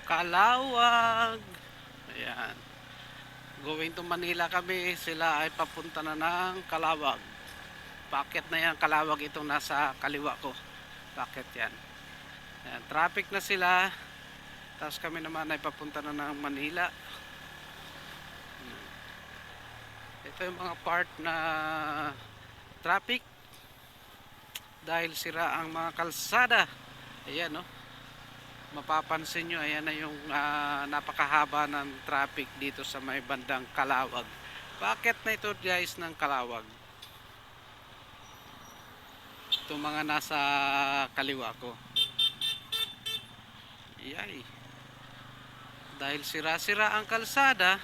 Calawag. Ayan. Going to Manila kami. Sila ay papunta na ng Calawag. Bakit na yan? Calawag itong nasa kaliwa ko. Bakit yan? Ayan. Traffic na sila. Tapos kami naman ay papunta na ng Manila. Ito yung mga part na traffic. Dahil sira ang mga kalsada. Ayan, no? Mapapansin nyo, ayan na yung napakahaba ng traffic dito sa may bandang Calawag. Bakit na ito guys ng Calawag? Itong mga nasa kaliwa ko. Yay. Dahil sira-sira ang kalsada,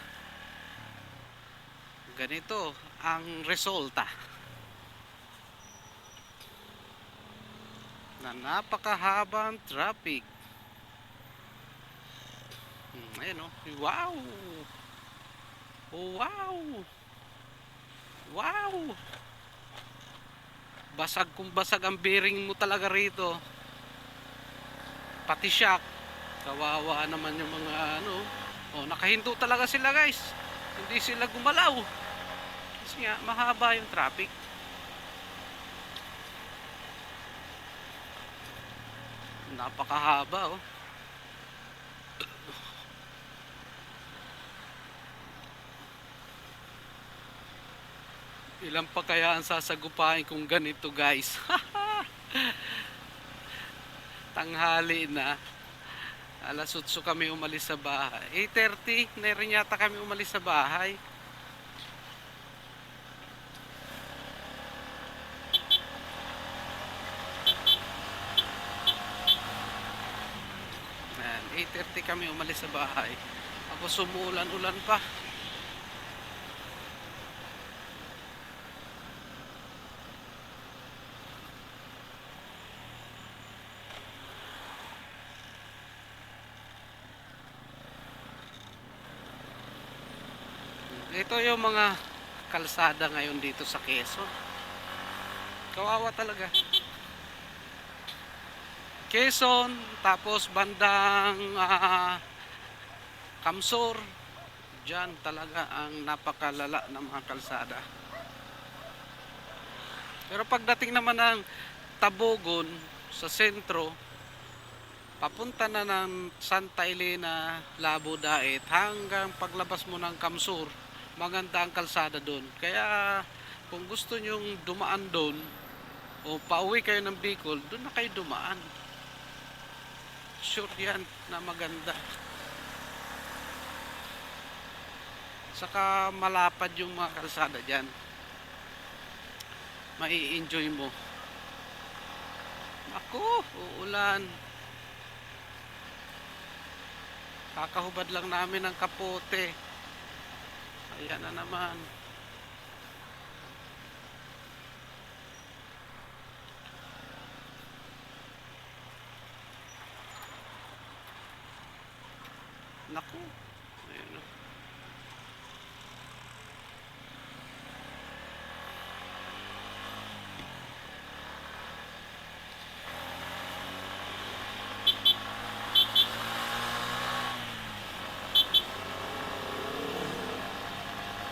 ganito ang resulta. Na napakahabang traffic. Ayan o. Wow! Wow! Wow! Basag kung basag ang bearing mo talaga rito. Pati shock. Kawawa naman yung mga ano. Oh, nakahinto talaga sila guys. Hindi sila gumalaw. Kasi nga, mahaba yung traffic. Napakahaba oh. Ilan pa kaya ang sasagupain kung ganito guys? Tanghali na. Alas 8 kami umalis sa bahay. 8:30 na rin yata kami umalis sa bahay. Ayan, 8:30 kami umalis sa bahay. Ako sumuulan-ulan pa. Ito yung mga kalsada ngayon dito sa Quezon. Kawawa talaga. Quezon, tapos bandang Kamsur. Diyan talaga ang napakalala ng mga kalsada. Pero pagdating naman ng Tabogon sa sentro, papunta na ng Santa Elena, Labo Daet, hanggang paglabas mo ng Kamsur, maganda ang kalsada doon. Kaya kung gusto nyong dumaan doon o pauwi kayo ng Bicol, doon na kayo dumaan. Sure yan na maganda. Saka malapad yung mga kalsada dyan. Mai-enjoy mo. Ako, uulan. Kakahubad lang namin ng kapote. Ayan na naman. Naku. Ayan.